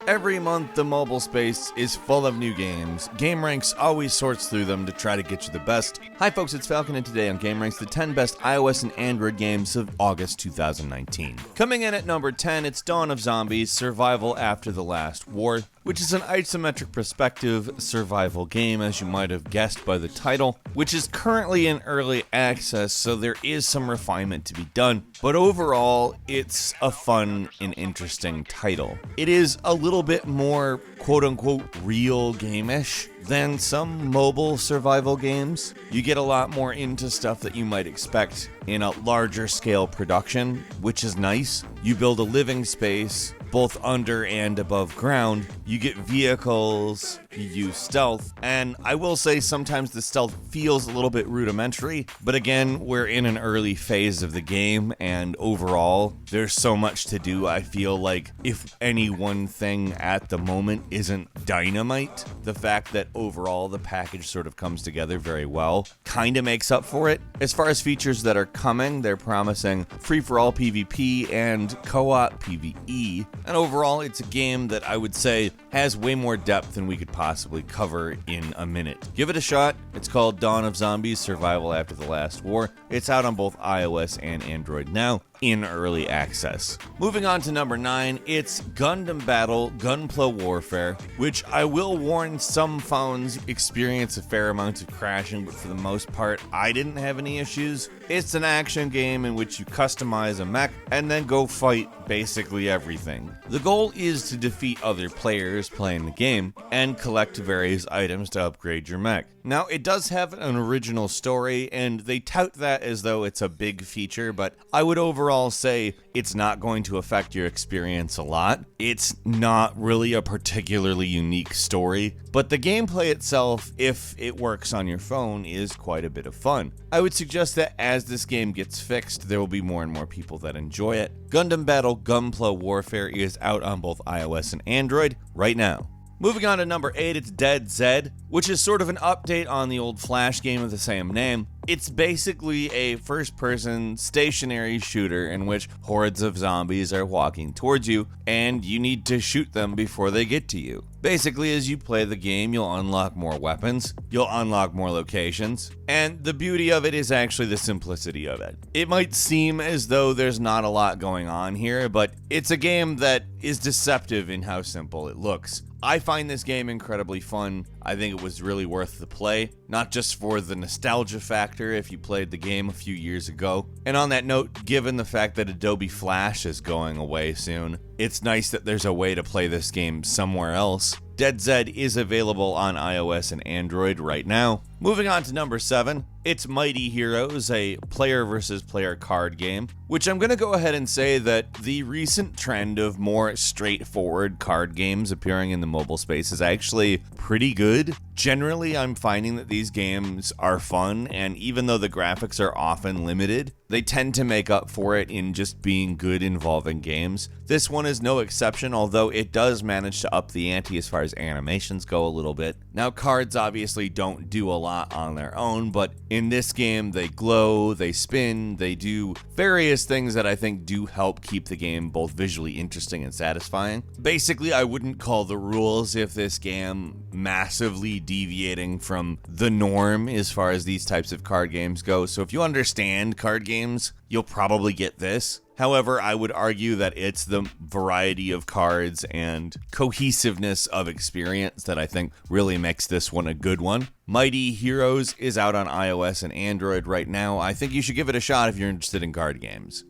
Every month, the mobile space is full of new games. gameranx always sorts through them to try to get you the best. Hi folks, it's Falcon, and today on gameranx, the 10 best iOS and Android games of August 2019. Coming in at number 10, it's Dawn of Zombies: Survival After the Last War, which is an isometric perspective survival game, as you might have guessed by the title, which is currently in early access, so there is some refinement to be done. But overall, it's a fun and interesting title. It is a little bit more quote-unquote real game-ish than some mobile survival games. You get a lot more into stuff that you might expect in a larger scale production, which is nice. You build a living space both under and above ground. You get vehicles, you use stealth, and I will say sometimes the stealth feels a little bit rudimentary, but again, we're in an early phase of the game, and overall, there's so much to do. I feel like if any one thing at the moment isn't dynamite, the fact that overall the package sort of comes together very well kind of makes up for it. As far as features that are coming, they're promising free-for-all PvP and co-op PvE, and overall, it's a game that I would say has way more depth than we could possibly cover in a minute. Give it a shot. It's called Dawn of Zombies: Survival After the Last War. It's out on both iOS and Android now, in early access. Moving on to number 9, it's Gundam Battle Gunpla Warfare, which I will warn some phones experience a fair amount of crashing, but for the most part, I didn't have any issues. It's an action game in which you customize a mech and then go fight basically everything. The goal is to defeat other players playing the game and collect various items to upgrade your mech. Now, it does have an original story, and they tout that as though it's a big feature, but I would overall say it's not going to affect your experience a lot. It's not really a particularly unique story, but the gameplay itself, if it works on your phone, is quite a bit of fun. I would suggest that as this game gets fixed, there will be more and more people that enjoy it. Gundam Battle Gunpla Warfare is out on both iOS and Android right now. Moving on to number 8, it's Dead Zed, which is sort of an update on the old Flash game of the same name. It's basically a first-person stationary shooter in which hordes of zombies are walking towards you, and you need to shoot them before they get to you. Basically, as you play the game, you'll unlock more weapons, you'll unlock more locations, and the beauty of it is actually the simplicity of it. It might seem as though there's not a lot going on here, but it's a game that is deceptive in how simple it looks. I find this game incredibly fun. I think it was really worth the play, not just for the nostalgia factor if you played the game a few years ago. And on that note, given the fact that Adobe Flash is going away soon, it's nice that there's a way to play this game somewhere else. Dead Zed is available on iOS and Android right now. Moving on to number 7, it's Mighty Heroes, a player versus player card game, which I'm going to go ahead and say that the recent trend of more straightforward card games appearing in the mobile space is actually pretty good. Generally, I'm finding that these games are fun, and even though the graphics are often limited, they tend to make up for it in just being good involving games. This one is no exception, although it does manage to up the ante as far as animations go a little bit. Now, cards obviously don't do a lot on their own, but in this game, they glow, they spin, they do various things that I think do help keep the game both visually interesting and satisfying. Basically, I wouldn't call the rules if this game massively deviating from the norm as far as these types of card games go, so if you understand card games, you'll probably get this. However, I would argue that it's the variety of cards and cohesiveness of experience that I think really makes this one a good one. Mighty Heroes is out on iOS and Android right now. I think you should give it a shot if you're interested in card games.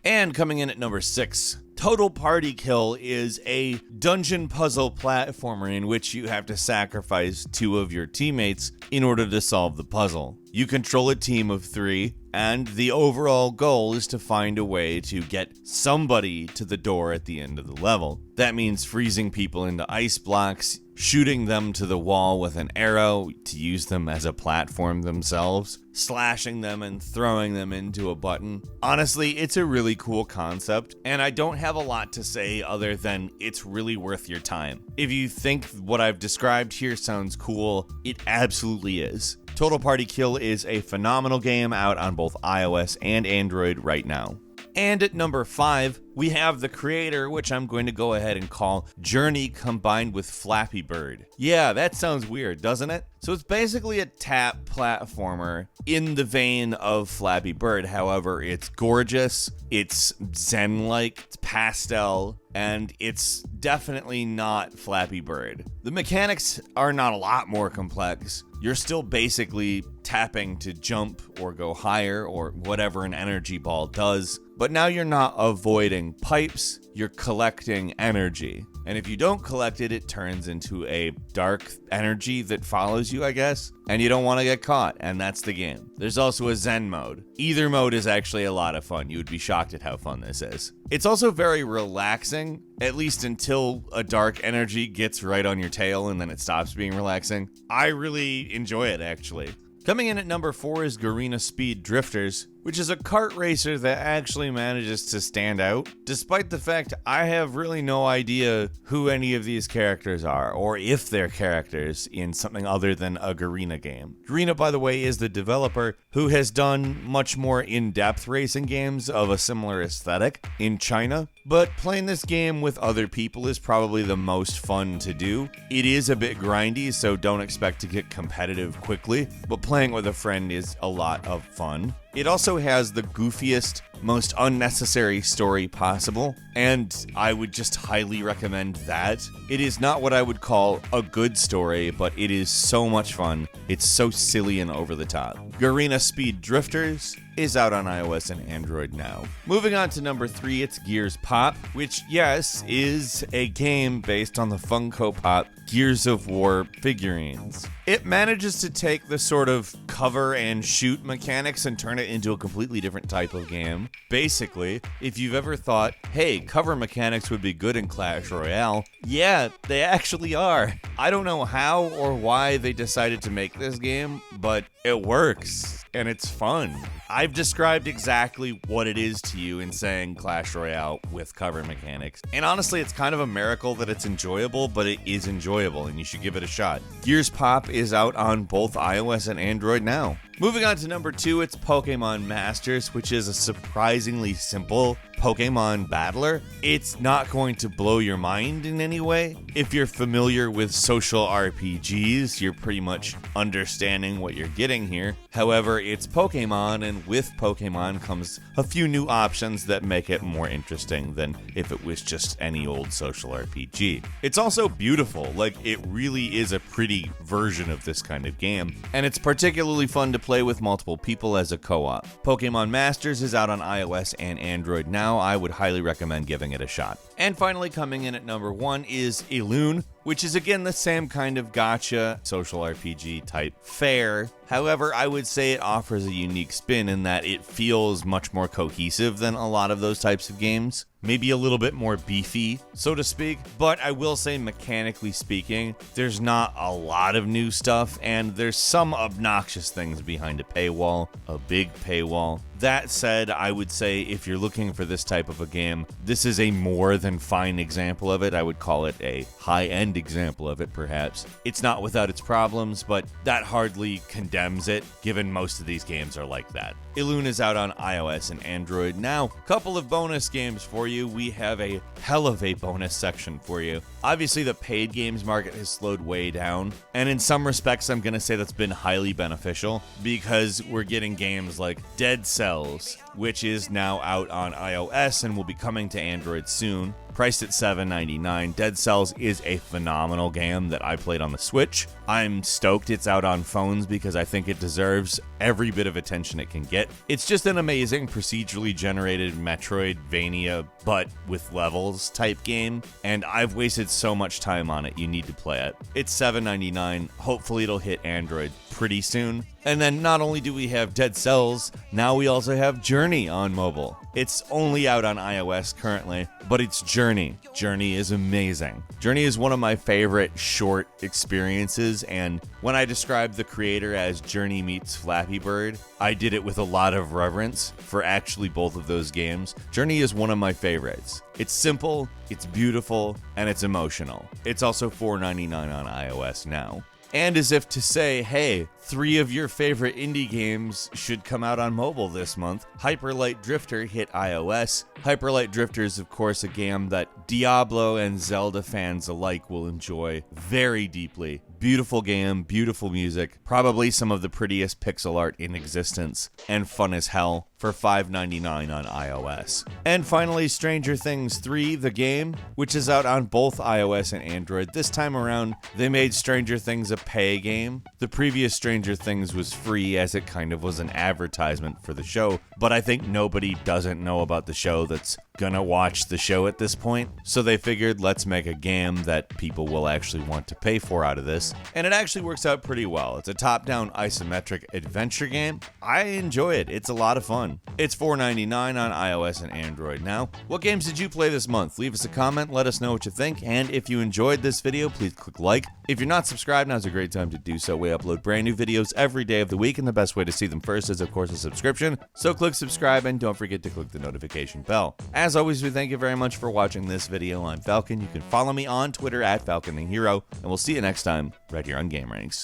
And coming in at number 6, Total Party Kill is a dungeon puzzle platformer in which you have to sacrifice 2 of your teammates in order to solve the puzzle. You control a team of 3, and the overall goal is to find a way to get somebody to the door at the end of the level. That means freezing people into ice blocks, shooting them to the wall with an arrow to use them as a platform themselves, slashing them and throwing them into a button. Honestly, it's a really cool concept, and I don't have a lot to say other than it's really worth your time. If you think what I've described here sounds cool, it absolutely is. Total Party Kill is a phenomenal game out on both iOS and Android right now. And at number 5, we have the Kreator, which I'm going to go ahead and call Journey combined with Flappy Bird. Yeah, that sounds weird, doesn't it? So it's basically a tap platformer in the vein of Flappy Bird. However, it's gorgeous, it's zen-like, it's pastel, and it's definitely not Flappy Bird. The mechanics are not a lot more complex. You're still basically tapping to jump or go higher or whatever an energy ball does. But now you're not avoiding pipes, you're collecting energy. And if you don't collect it, it turns into a dark energy that follows you, I guess. And you don't want to get caught, and that's the game. There's also a Zen mode. Either mode is actually a lot of fun. You would be shocked at how fun this is. It's also very relaxing, at least until a dark energy gets right on your tail and then it stops being relaxing. I really enjoy it, actually. Coming in at number 4 is Garena Speed Drifters, which is a kart racer that actually manages to stand out, despite the fact I have really no idea who any of these characters are, or if they're characters in something other than a Garena game. Garena, by the way, is the developer who has done much more in-depth racing games of a similar aesthetic in China, but playing this game with other people is probably the most fun to do. It is a bit grindy, so don't expect to get competitive quickly, but playing with a friend is a lot of fun. It also has the goofiest, most unnecessary story possible, and I would just highly recommend that. It is not what I would call a good story, but it is so much fun. It's so silly and over the top. Garena Speed Drifters is out on iOS and Android now. Moving on to number 3, it's Gears Pop, which, yes, is a game based on the Funko Pop Gears of War figurines. It manages to take the sort of cover and shoot mechanics and turn it into a completely different type of game. Basically, if you've ever thought, hey, cover mechanics would be good in Clash Royale, yeah, they actually are. I don't know how or why they decided to make this game, but it works. And it's fun. I've described exactly what it is to you in saying Clash Royale with cover mechanics. And honestly, it's kind of a miracle that it's enjoyable, but it is enjoyable and you should give it a shot. Gears Pop is out on both iOS and Android now. Moving on to number 2, it's Pokemon Masters, which is a surprisingly simple Pokemon battler. It's not going to blow your mind in any way. If you're familiar with social RPGs, you're pretty much understanding what you're getting here. However, it's Pokemon, and with Pokemon comes a few new options that make it more interesting than if it was just any old social RPG. It's also beautiful, like it really is a pretty version of this kind of game, and it's particularly fun to play with multiple people as a co-op. Pokemon Masters is out on iOS and Android now. I would highly recommend giving it a shot. And finally, coming in at number 1 is Elune, which is again the same kind of gacha social RPG type fare. However, I would say it offers a unique spin in that it feels much more cohesive than a lot of those types of games. Maybe a little bit more beefy, so to speak, but I will say mechanically speaking, there's not a lot of new stuff, and there's some obnoxious things behind a paywall, a big paywall. That said, I would say if you're looking for this type of a game, this is a more than fine example of it. I would call it a high-end example of it, perhaps. It's not without its problems, but that hardly condemns it, given most of these games are like that. Elune is out on iOS and Android now. Couple of bonus games for you. We have a hell of a bonus section for you. Obviously, the paid games market has slowed way down, and in some respects, I'm going to say that's been highly beneficial because we're getting games like Dead Cells, which is now out on iOS and will be coming to Android soon. Priced at $7.99, Dead Cells is a phenomenal game that I played on the Switch. I'm stoked it's out on phones because I think it deserves every bit of attention it can get. It's just an amazing procedurally generated Metroidvania, but with levels type game, and I've wasted so much time on it. You need to play it. It's $7.99. Hopefully it'll hit Android pretty soon. And then not only do we have Dead Cells, now we also have Journey on mobile. It's only out on iOS currently, but it's Journey. Journey is amazing. Journey is one of my favorite short experiences, and when I described the creator as Journey meets Flappy Bird, I did it with a lot of reverence for actually both of those games. Journey is one of my favorites. It's simple, it's beautiful, and it's emotional. It's also $4.99 on iOS now. And as if to say, hey, 3 of your favorite indie games should come out on mobile this month, Hyper Light Drifter hit iOS. Hyper Light Drifter is, of course, a game that Diablo and Zelda fans alike will enjoy very deeply. Beautiful game, beautiful music, probably some of the prettiest pixel art in existence, and fun as hell for $5.99 on iOS. And finally, Stranger Things 3, the game, which is out on both iOS and Android. This time around, they made Stranger Things a pay game. The previous Stranger Things was free, as it kind of was an advertisement for the show, but I think nobody doesn't know about the show that's gonna watch the show at this point, so they figured let's make a game that people will actually want to pay for out of this, and it actually works out pretty well. It's a top-down isometric adventure game. I enjoy it. It's a lot of fun. It's $4.99 on iOS and Android now. What games did you play this month? Leave us a comment, let us know what you think, and if you enjoyed this video, please click like. If you're not subscribed, now's a great time to do so. We upload brand new videos every day of the week, and the best way to see them first is, of course, a subscription. So click subscribe, and don't forget to click the notification bell. As always, we thank you very much for watching this video. I'm Falcon. You can follow me on Twitter at FalconTheHero, and we'll see you next time right here on gameranx.